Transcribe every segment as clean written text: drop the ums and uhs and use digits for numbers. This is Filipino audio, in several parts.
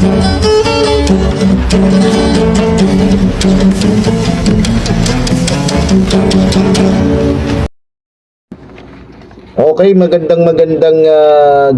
Okay, magandang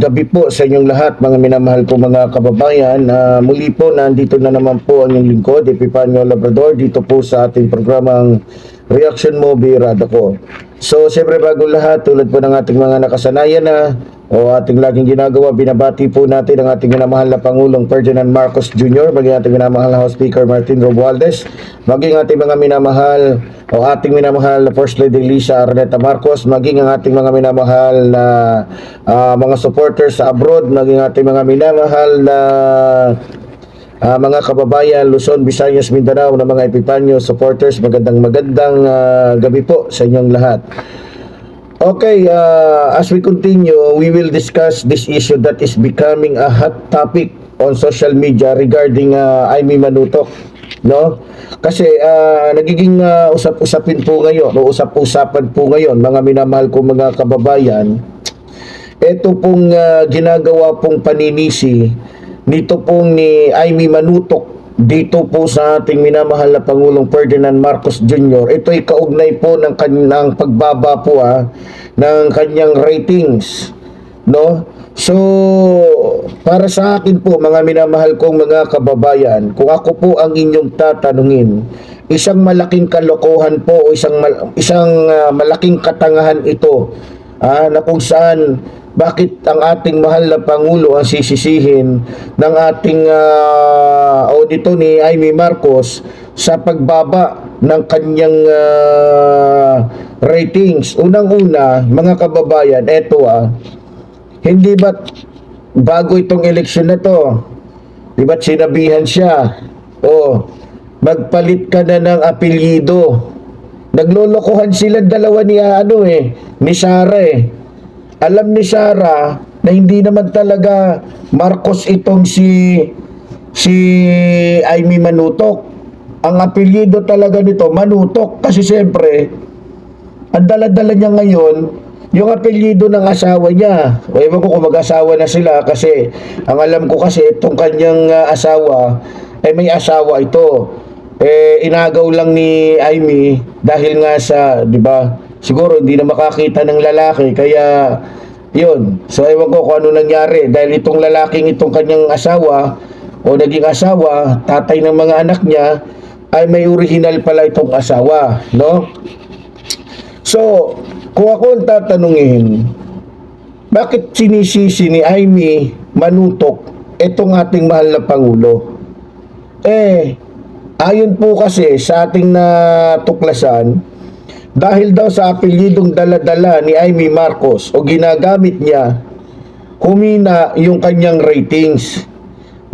gabi po sa inyong lahat, mga minamahal ko mga kababayan. Muli po, nandito na naman po ang inyong lingkod, Epifanio Labrador, dito po sa ating programang Reaction Movie Radako. So, siyempre bago lahat, tulad po ng ating mga nakasanayan na o ating laging ginagawa, binabati po natin ang ating minamahal na Pangulong Ferdinand Marcos Jr., maging ating minamahal na House Speaker Martin Romualdez, maging ating mga minamahal o ating minamahal na First Lady Lisa Araneta Marcos, maging ang ating mga minamahal na mga supporters sa abroad, maging ating mga minamahal na mga kababayan Luzon, Visayas, Mindanao na mga Epifanio supporters, magandang gabi po sa inyong lahat. Okay, as we continue, we will discuss this issue that is becoming a hot topic on social media regarding Imee Manutok, no? Kasi nagiging usap-usapin po ngayon, o usap-usapan po ngayon, mga minamahal ko mga kababayan, ito pong ginagawa pong paninisi nito pong ni Imee Manutok dito po sa ating minamahal na Pangulong Ferdinand Marcos Jr. Ito ay kaugnay po ng kanyang pagbaba po ng kanyang ratings, no? So, para sa akin po mga minamahal kong mga kababayan, kung ako po ang inyong tatanungin, isang malaking kalokohan po o isang malaking katangahan ito na kung saan bakit ang ating mahal na Pangulo ang sisisihin ng ating o dito ni Imee Marcos sa pagbaba ng kanyang ratings. Unang-una, mga kababayan, eto hindi ba't bago itong eleksyon na to, di ba't sinabihan siya, magpalit ka na ng apelyido. Naglolokohan sila dalawa ni Sara Alam ni Sara na hindi naman talaga Marcos itong si Imee Manutok. Ang apelyido talaga nito Manutok, kasi siyempre ang dala-dala niya ngayon yung apelyido ng asawa niya. O ewan ko kung mag-asawa na sila, kasi ang alam ko kasi itong kanyang asawa ay may asawa ito. Inagaw lang ni Imee dahil nga sa, di ba, siguro hindi na makakita ng lalaki, kaya yun. So ewan ko kung ano nangyari, dahil itong lalaking itong kanyang asawa o naging asawa, tatay ng mga anak niya, ay may original pala itong asawa, no? So kung ako ang tatanungin, bakit sinisisi ni Imee Manutok itong ating mahal na Pangulo? Ayon po kasi sa ating natuklasan, dahil daw sa apelyidong dala-dala ni Imee Marcos o ginagamit niya, humina yung kanyang ratings.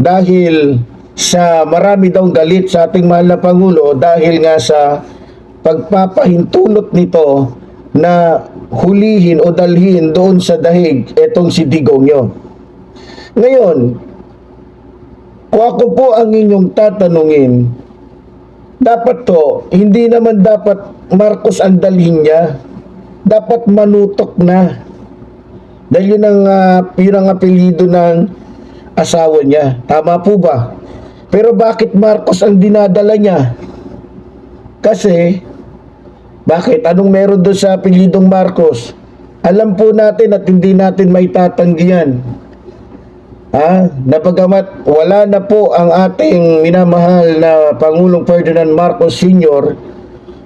Dahil sa marami daw galit sa ating mahal na Pangulo dahil nga sa pagpapahintulot nito na hulihin o dalhin doon sa dahig etong si Digongyo. Ngayon, kung ako po ang inyong tatanungin, dapat to, hindi naman dapat Marcos ang dalhin niya. Dapat Manutok na. Dahil yun ang apelyido ng asawa niya. Tama po ba? Pero bakit Marcos ang dinadala niya? Kasi, bakit? Anong meron doon sa apelyidong Marcos? Alam po natin at hindi natin may tatanggi yan. Napagamat wala na po ang ating minamahal na Pangulong Ferdinand Marcos Sr.,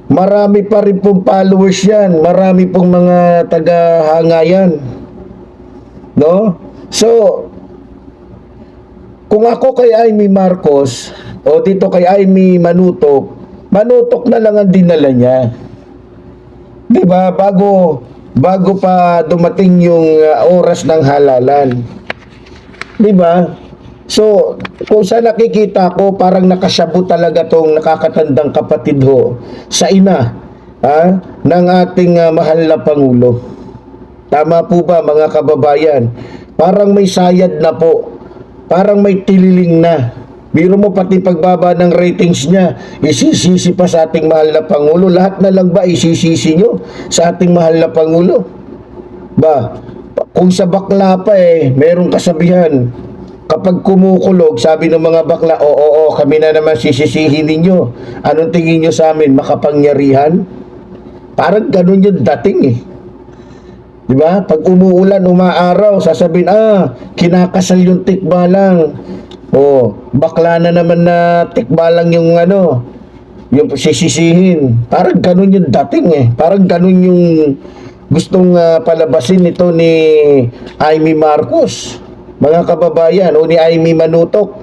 marami pa rin pong followers yan, marami pong mga tagahanga yan, no? So kung ako kay Imee Marcos o dito kay Imee Manutok na lang ang dinala niya, di ba, bago pa dumating yung oras ng halalan. Diba? So, kung sa nakikita ko, parang nakasyabo talaga tong nakakatandang kapatid sa ina ng ating mahal na Pangulo. Tama po ba mga kababayan? Parang may sayad na po. Parang may tililing na. Biro mo pati pagbaba ng ratings niya, isisisi pa sa ating mahal na Pangulo. Lahat na lang ba isisisi nyo sa ating mahal na Pangulo? Ba? Kung sa bakla pa merong kasabihan, kapag kumukulog, sabi ng mga bakla, oo, kami na naman sisisihin ninyo. Anong tingin nyo sa amin? Makapangyarihan? Parang ganun yung dating eh. Di ba? Pag umuulan, umaaraw, sasabihin, kinakasal yung tikbalang. Bakla na naman na tikbalang yung yung sisisihin. Parang ganun yung dating eh. Parang ganun yung gustong palabasin ito ni Amy Marcos, mga kababayan, o ni Amy Manutok.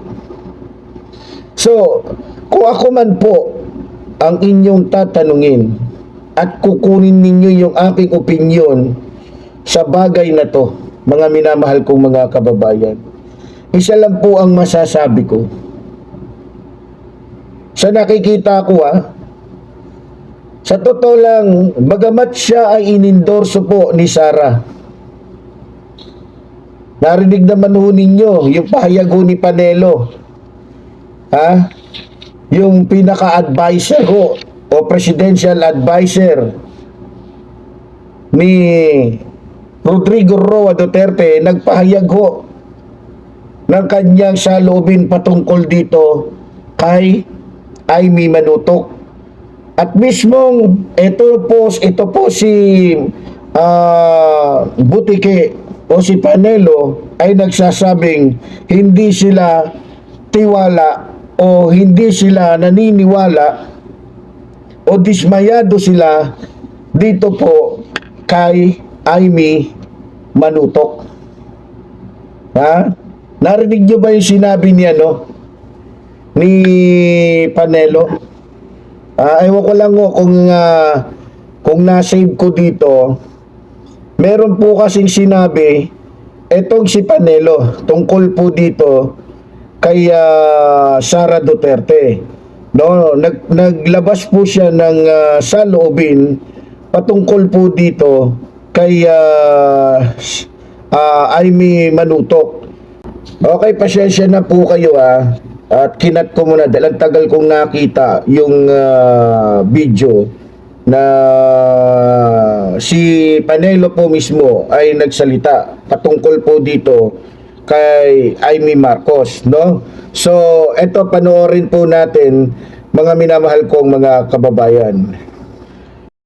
So, kung ako man po ang inyong tatanungin at kukunin ninyo yung aking opinyon sa bagay na to, mga minamahal kong mga kababayan, isa lang po ang masasabi ko. Sa nakikita ko sa totoo lang, bagamat siya ay inendorso po ni Sara, narinig naman ho ninyo yung pahayag ho ni Panelo, yung pinaka-advisor ho o presidential advisor ni Rodrigo Roa Duterte, nagpahayag ho ng kanyang saloobin patungkol dito kay Amy Manutok. At mismong ito po si Butike o si Panelo ay nagsasabing hindi sila tiwala o hindi sila naniniwala o dismayado sila dito po kay Amy Manutok. Narinig nyo ba yung sinabi niya ni Panelo? Ewan ko lang kung na-save ko dito. Meron po kasing sinabi etong si Panelo tungkol po dito kay Sara Duterte. Naglabas po siya ng saloobin patungkol po dito kay Amy Manutok. Okay, pasensya na po kayo at kinat ko muna dahil tagal kong nakita yung video na si Panelo po mismo ay nagsalita patungkol po dito kay Amy Marcos, So, eto panoorin po natin, mga minamahal kong mga kababayan.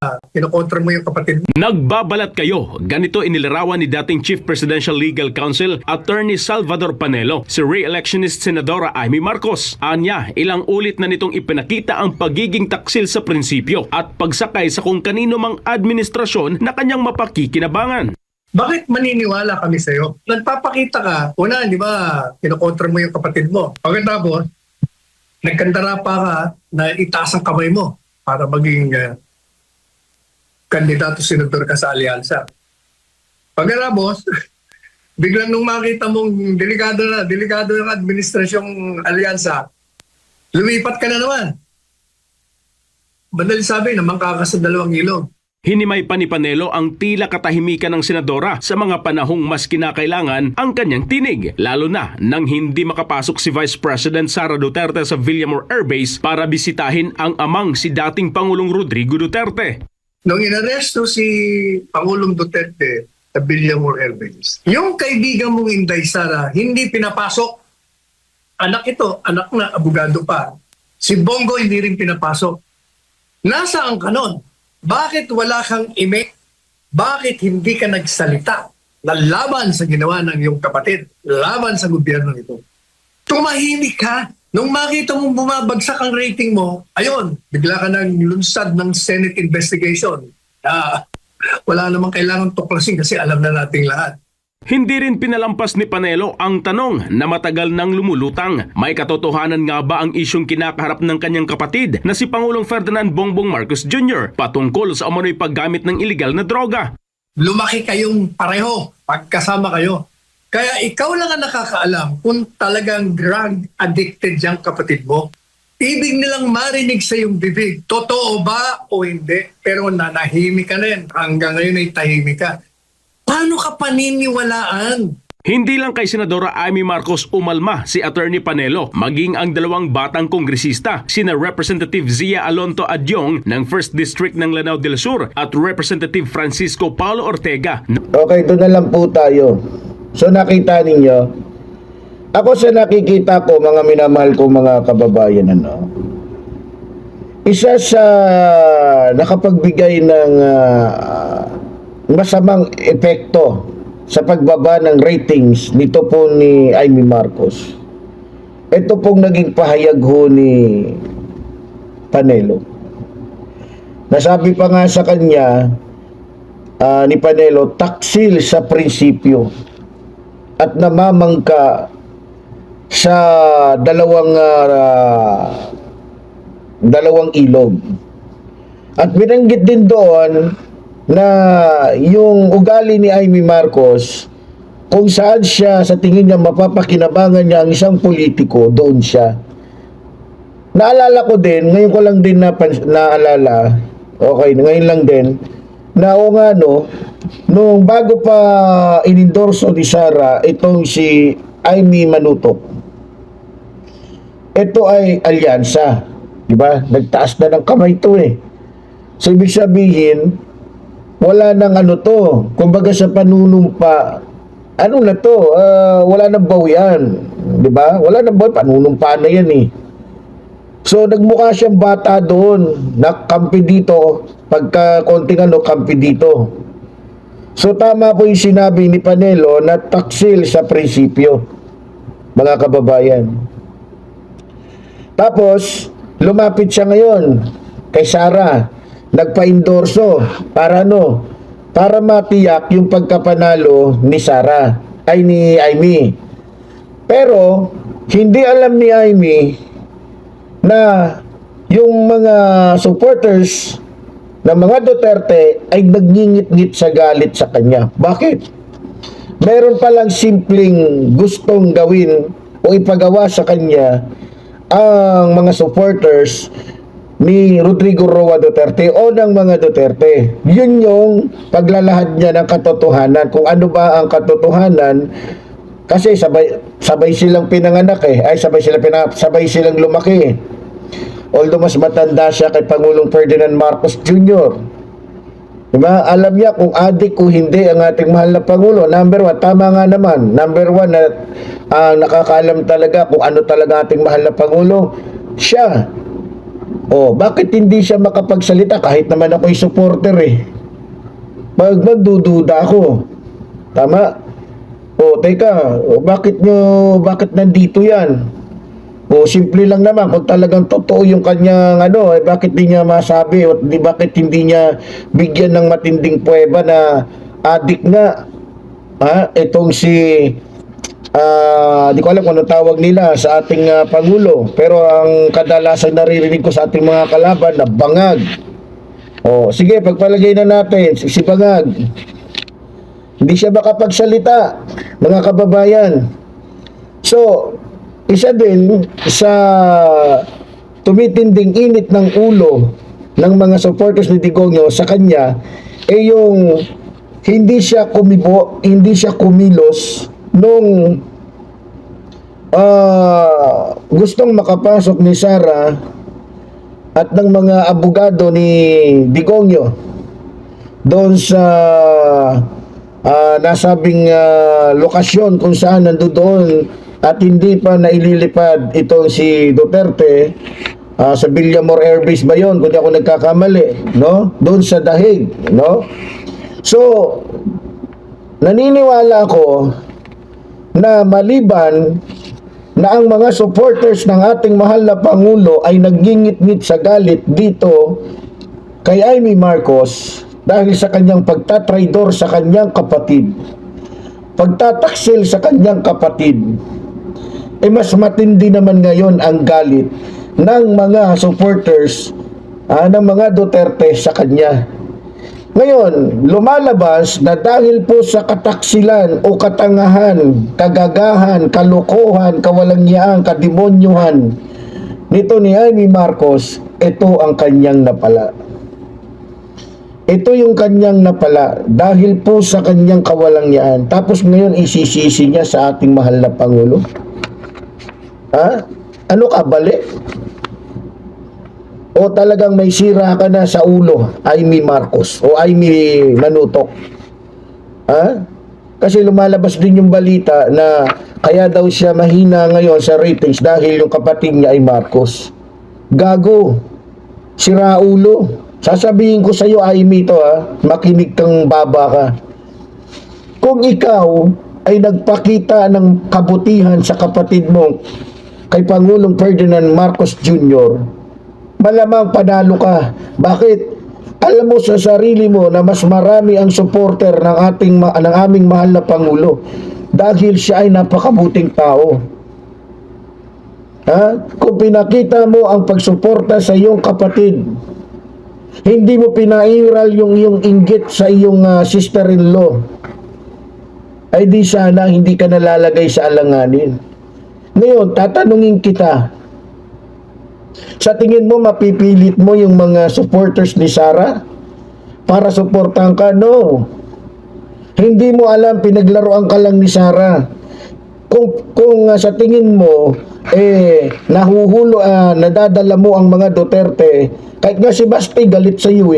Kinokontra mo yung kapatid mo. Nagbabalat kayo. Ganito inilarawan ni dating Chief Presidential Legal Counsel Attorney Salvador Panelo si re-electionist Senadora Amy Marcos. Anya, ilang ulit na nitong ipinakita ang pagiging taksil sa prinsipyo at pagsakay sa kung kanino mang administrasyon na kanyang mapakikinabangan. Bakit maniniwala kami sa'yo? Nagpapakita ka, una, di ba, kinokontra mo yung kapatid mo. Pagkatapos, nagkandara pa ka na itaas ang kamay mo para maging kandidato senador ka sa alyansa. Pagkatapos, biglang nung makita mong delikado ng administrasyong alyansa, lumipat ka na naman. Madali sabi, namangka ka sa dalawang ilog. Hinimay pa ni Panelo ang tila katahimikan ng senadora sa mga panahong mas kinakailangan ang kanyang tinig, lalo na nang hindi makapasok si Vice President Sara Duterte sa Villamor Air Base para bisitahin ang amang si dating Pangulong Rodrigo Duterte. Nung inaresto si Pangulong Duterte sa Villamor Air Base, yung kaibigan mong Inday Sara, hindi pinapasok. Anak ito, anak na, abogado pa. Si Bongo hindi rin pinapasok. Nasaan ka nun? Bakit wala kang ime? Bakit hindi ka nagsalita na laban sa ginawa ng iyong kapatid, laban sa gobyerno nito? Tumahimik ka. Nung makita mong bumabagsak ang rating mo, ayun, bigla ka nang lunsad ng Senate investigation. Wala namang kailangan tuklasin kasi alam na nating lahat. Hindi rin pinalampas ni Panelo ang tanong na matagal nang lumulutang. May katotohanan nga ba ang isyong kinakaharap ng kanyang kapatid na si Pangulong Ferdinand Bongbong Marcos Jr. patungkol sa umano'y paggamit ng iligal na droga? Lumaki kayong pareho, pagkasama kayo. Kaya ikaw lang ang nakakaalam kung talagang drug addicted yung kapatid mo. Ibig nilang marinig sa iyong bibig, totoo ba o hindi? Pero nanahimik ka rin. Hanggang ngayon ay tahimik ka. Paano ka paniniwalaan? Hindi lang kay Senadora Amy Marcos umalma si Attorney Panelo, maging ang dalawang batang kongresista, sina Representative Zia Alonto Adyong ng 1st District ng Lanao del Sur at Representative Francisco Paulo Ortega. Okay, doon na lang po tayo. So nakita ninyo, Ako sa nakikita ko, mga minamahal ko mga kababayan, isa sa nakapagbigay ng masamang epekto sa pagbaba ng ratings nito po ni Amy Marcos. Ito pong naging pahayag ho ni Panelo. Nasabi pa nga sa kanya ni Panelo, taksil sa prinsipyo at namamangka sa dalawang ilog. At binanggit din doon na yung ugali ni Amy Marcos, kung saan siya sa tingin niya mapapakinabangan niya ang isang politiko, doon siya. Naalala ko din, ngayon ko lang din naalala, okay, ngayon lang din, na o nga nung bago pa inendorso ni Sara itong si Amy Manutok, ito ay alyansa, di ba? Nagtaas na ng kamay to eh. So ibig sabihin, wala nang to, kumbaga sa panunumpa, na to, wala nang bawian, di ba? Wala nang bawian, panunumpa na yan eh. So nagmukha siyang bata doon, nakampi dito, pagka konting kampi dito. So tama po yung sinabi ni Panelo na taksil sa prinsipyo, mga kababayan. Tapos, lumapit siya ngayon kay Sara, nagpa-endorso para para matiyak yung pagkapanalo ni Sara, ay ni Amy. Pero, hindi alam ni Amy na yung mga supporters ng mga Duterte ay nagngingit-ngit sa galit sa kanya. Bakit? Meron palang simpleng gustong gawin o ipagawa sa kanya ang mga supporters ni Rodrigo Roa Duterte o ng mga Duterte. Yun yung paglalahad niya ng katotohanan. Kung ano ba ang katotohanan, kasi sabay silang pinanganak sabay silang lumaki. Although mas matanda siya kay Pangulong Ferdinand Marcos Jr. Diba? Alam niya kung adik o hindi ang ating mahal na Pangulo. Number one, tama nga naman. Number one, na nakakaalam talaga kung ano talaga ating mahal na Pangulo, siya. Bakit hindi siya makapagsalita? Kahit naman ako'y supporter eh. Magdududa ako. Tama? Teka, bakit nandito yan? Simple lang naman, kung talagang totoo yung kanyang bakit di niya masabi o bakit hindi niya bigyan ng matinding pruweba na adik nga itong si di ko alam kung anong tawag nila sa ating Pangulo, pero ang kadalasan naririnig ko sa ating mga kalaban na bangag. Sige, pagpalagay na natin si bangag, hindi siya makapagsalita, mga kababayan. So isa din sa tumitinding init ng ulo ng mga supporters ni Digongyo sa kanya yung hindi siya kumilos nung gustong makapasok ni Sara at ng mga abogado ni Digongyo doon sa nasabing lokasyon kung saan nandoon at hindi pa naililipad itong si Duterte sa Villamor Air Base ba yun, kung di ako nagkakamali, doon sa Dahig, So, naniniwala ako na maliban na ang mga supporters ng ating mahal na Pangulo ay naggingit-ngit sa galit dito kay Amy Marcos dahil sa kanyang pagtatraidor sa kanyang kapatid, pagtataksil sa kanyang kapatid, mas matindi naman ngayon ang galit ng mga supporters ng mga Duterte sa kanya. Ngayon, lumalabas na dahil po sa kataksilan o katangahan, kagagahan, kalokohan, kawalangyaan, kademonyuhan nito ni Amy Marcos, ito ang kanyang napala. Ito yung kanyang napala dahil po sa kanyang kawalangyaan. Tapos ngayon isisisi niya sa ating mahal na Pangulo. Ano ka, bali? O talagang may sira ka na sa ulo, Amy Marcos o Amy Manutok? Kasi lumalabas din yung balita na kaya daw siya mahina ngayon sa ratings dahil yung kapatid niya ay Marcos. Gago. Siraulo. Sasabihin ko sa iyo, Amy, to makinig kang baba ka. Kung ikaw ay nagpakita ng kabutihan sa kapatid mo kay Pangulong Ferdinand Marcos Jr., malamang panalo ka. Bakit? Alam mo sa sarili mo na mas marami ang supporter ng aming mahal na Pangulo dahil siya ay napakabuting tao. Kung pinakita mo ang pagsuporta sa iyong kapatid, hindi mo pinairal yung iyong inggit sa iyong sister-in-law, ay di sana hindi ka nalalagay sa alanganin. Ngayon, tatanungin kita, sa tingin mo mapipilit mo yung mga supporters ni Sara para suportahan ka? No. Hindi mo alam, pinaglaruan ka lang ni Sara. Kung sa tingin mo nadadala mo ang mga Duterte, kahit nga si Basti galit sa iyo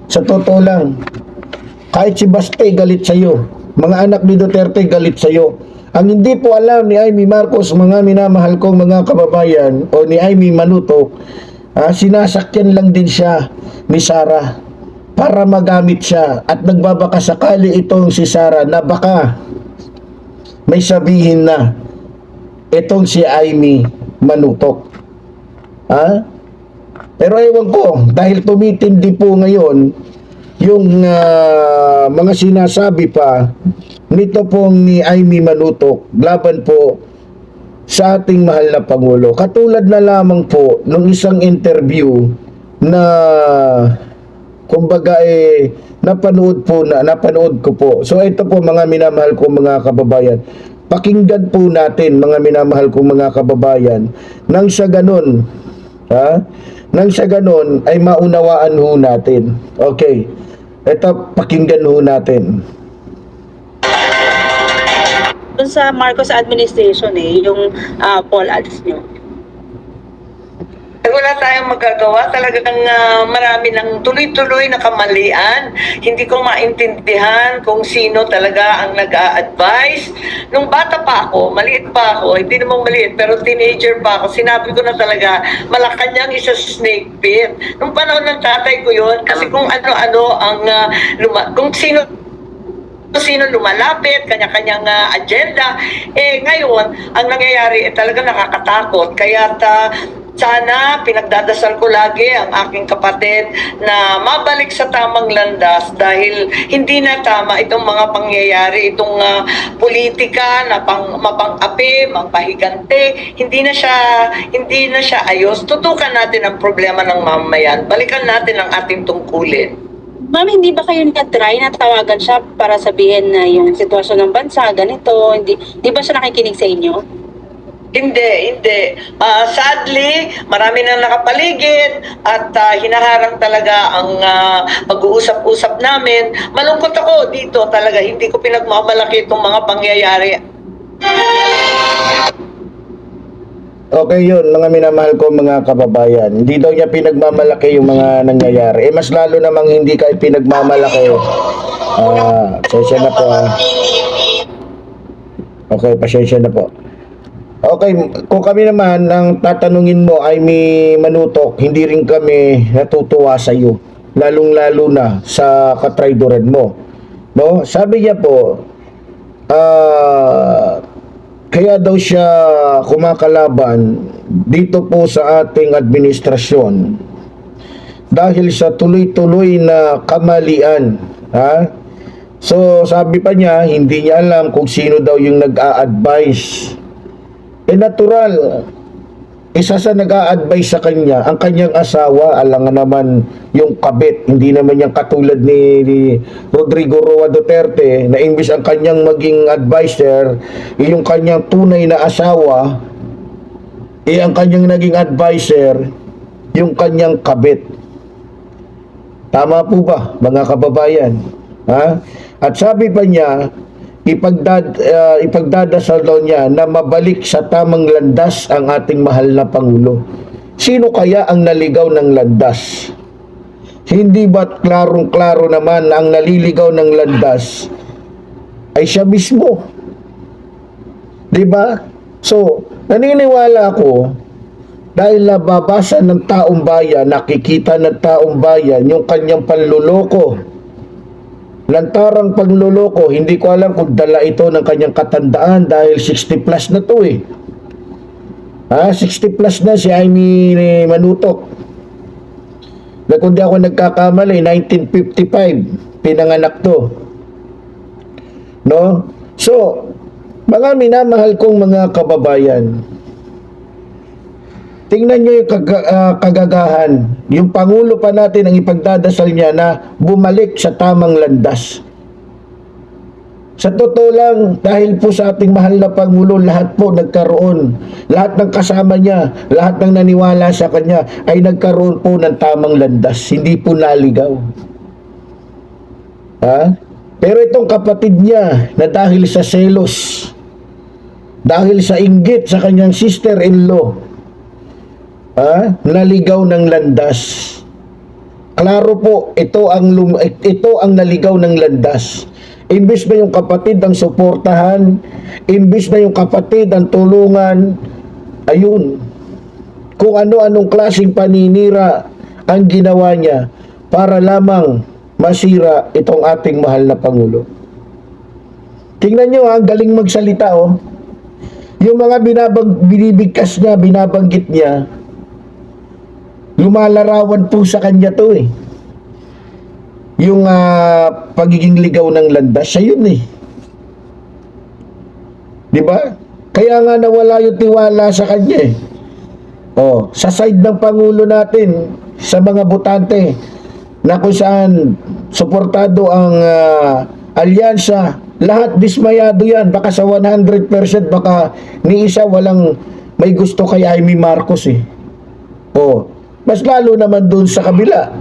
Sa totoo lang. Kahit si Basti galit sa iyo. Mga anak ni Duterte galit sa iyo. Ang hindi po alam ni Amy Marcos, mga minamahal kong mga kababayan, o ni Amy Manutok, sinasakyan lang din siya ni Sara para magamit siya, at nagbabaka sakali itong si Sara na baka may sabihin na itong si Amy Manutok. Pero ewan ko, dahil tumitindi po ngayon yung mga sinasabi pa nito pong ni Amy Manutok laban po sa ating mahal na Pangulo. Katulad na lamang po nung isang interview na kumbaga napanood ko po. So ito po mga minamahal ko mga kababayan. Pakinggan po natin mga minamahal ko mga kababayan, nang sa ganun, nang sa ganun ay maunawaan ho natin. Okay. Ito, pakinggan ho natin. Doon sa Marcos administration yung poll ads nyo. Wala tayong magagawa. Talagang marami ng tuloy-tuloy na kamalian. Hindi ko maintindihan kung sino talaga ang nag-a-advise. Nung bata pa ako, maliit pa ako, hindi naman maliit, pero teenager pa ako, sinabi ko na talaga, Malacanang is a snake pit. Nung panahon ng tatay ko yun, kasi kung ano-ano ang, kung sino lumalapit, kanya-kanyang agenda. Ngayon, ang nangyayari talaga nakakatakot. Kaya sana pinagdadasal ko lagi ang aking kapatid na mabalik sa tamang landas dahil hindi na tama itong mga pangyayari, itong politika na mapang-api, mapahigante, hindi na siya ayos. Tutukan natin ang problema ng mamamayan. Balikan natin ang ating tungkulin. Ma'am, hindi ba kayo na-try na tawagan siya para sabihin na yung sitwasyon ng bansa, ganito, hindi ba siya nakikinig sa inyo? Hindi. Sadly, marami nang nakapaligid at hinaharang talaga ang pag-uusap-usap namin. Malungkot ako dito talaga. Hindi ko pinagmamalaki itong mga pangyayari. Okay yun, mga minamahal ko mga kababayan. Hindi daw niya pinagmamalaki yung mga nangyayari. Mas lalo namang hindi kayo pinagmamalaki. Pasensya na po Okay, pasensya na po. Okay, kung kami naman ang tatanungin mo ay may Manutok, hindi rin kami natutuwa sa iyo. Lalong-lalo na sa katraydoran mo. No? Sabi niya po, kaya daw siya kumakalaban dito po sa ating administrasyon dahil sa tuloy-tuloy na kamalian. So sabi pa niya, hindi niya alam kung sino daw yung nag-a-advise. Natural, isa sa nag-a-advise sa kanya, ang kanyang asawa, alangan naman yung kabit, hindi naman yung katulad ni Rodrigo Roa Duterte, na imbis ang kanyang maging advisor, yung kanyang tunay na asawa, ang kanyang naging advisor, yung kanyang kabit. Tama po ba, mga kababayan? At sabi pa niya, ipagdadasal daw niya na mabalik sa tamang landas ang ating mahal na Pangulo. Sino kaya ang naligaw ng landas? Hindi ba't klarong-klaro naman ang naliligaw ng landas ay siya mismo? 'Di ba? So, naniniwala ako dahil nababasa ng taong bayan, nakikita ng taong bayan yung kanyang panluloko. Lantarang panluloko, hindi ko alam kung dala ito ng kanyang katandaan dahil 60 plus na to eh. 60 plus na si Amy Manutok. Na kung di ako nagkakamali, 1955, pinanganak to. No? So, mga minamahal kong mga kababayan, tingnan nyo yung kagagahan. Yung Pangulo pa natin ang ipagdadasal niya na bumalik sa tamang landas. Sa totoo lang, dahil po sa ating mahal na Pangulo, lahat po nagkaroon. Lahat ng kasama niya, lahat ng naniwala sa kanya ay nagkaroon po ng tamang landas. Hindi po naligaw. Pero itong kapatid niya na dahil sa selos, dahil sa inggit sa kanyang sister-in-law, naligaw ng landas. Klaro po, ito ang naligaw ng landas. Imbis na yung kapatid ang suportahan, imbis na yung kapatid ang tulungan, ayun, kung ano-anong klaseng paninira ang ginawa niya para lamang masira itong ating mahal na Pangulo. Tingnan nyo, ang galing magsalita, oh. Yung mga binibigkas niya, binabanggit niya, lumalarawan po sa kanya to eh. Yung pagiging ligaw ng landas, siya yun eh. Diba? Kaya nga nawala yung tiwala sa kanya eh. Sa side ng Pangulo natin, sa mga botante, na kung saan suportado ang alyansa, lahat dismayado yan. Baka sa 100%, baka ni isa walang may gusto kay Amy Marcos eh. Mas lalo naman doon sa kabila.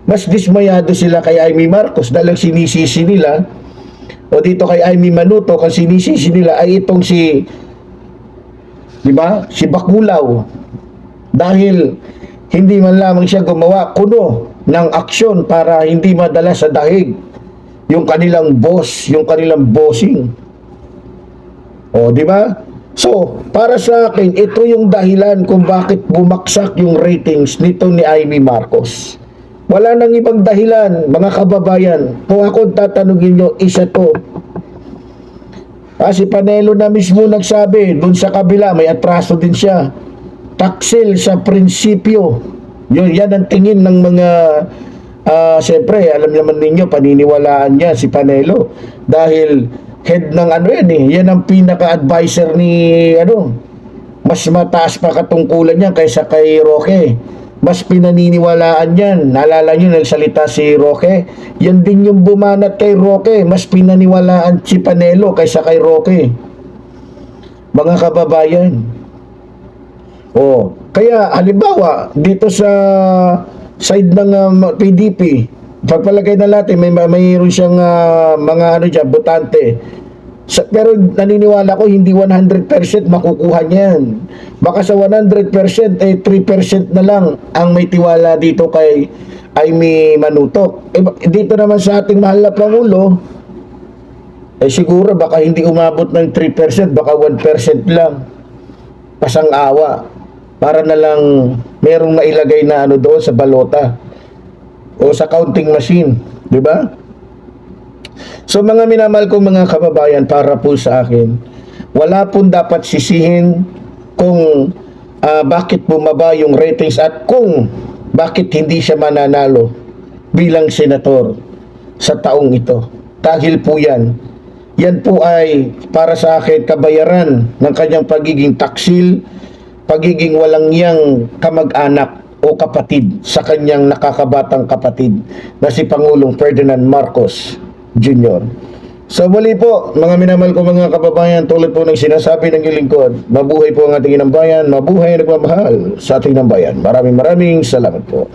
Mas dismayado sila kay Amy Marcos dahil ang sinisisi nila, o dito kay Amy Manutok, ang sinisisi nila ay itong si, di ba? Si Baculaw. Dahil hindi man lamang siya gumawa kuno ng aksyon para hindi madala sa dahig yung kanilang boss, yung kanilang bossing. Di ba? So, para sa akin, ito yung dahilan kung bakit bumaksak yung ratings nito ni Amy Marcos. Wala nang ibang dahilan, mga kababayan. Kung ako tatanungin nyo, isa to. Si Panelo na mismo nagsabi, dun sa kabila, may atraso din siya. Taksil sa prinsipyo. Yan ang tingin ng mga, siyempre, alam naman ninyo, paniniwalaan niya si Panelo. Dahil head ng yan ang pinaka-advisor ni mas mataas pa katungkulan niya kaysa kay Roque. Mas pinaniniwalaan yan. Naalala niyo nagsalita si Roque, yan din yung bumanat kay Roque. Mas pinaniwalaan si Panelo kaysa kay Roque, mga kababayan. Kaya halimbawa dito sa side ng PDP, pagpalagay na natin mayroon siyang mga botante. Pero naniniwala ko hindi 100% makukuha niyan. Baka sa 100% 3% na lang ang may tiwala dito kay Amy Manutok. Dito naman sa ating mahal na Pangulo, siguro baka hindi umabot ng 3%, baka 1% lang. Pasang-awa para na lang merong mailagay na doon sa balota o sa counting machine, di ba? So mga minamahal kong mga kababayan, para po sa akin, wala pong dapat sisihin kung bakit bumaba yung ratings at kung bakit hindi siya mananalo bilang senator sa taong ito. Dahil po yan po ay para sa akin kabayaran ng kanyang pagiging taksil, pagiging walang yang kamag-anak o kapatid sa kanyang nakakabatang kapatid na si Pangulong Ferdinand Marcos Jr. So muli po, mga minamahal ko mga kababayan, tulad po ng sinasabi ng lingkod, mabuhay po ang ating inang bayan, mabuhay ang nagmamahal sa ating inang bayan. Maraming salamat po.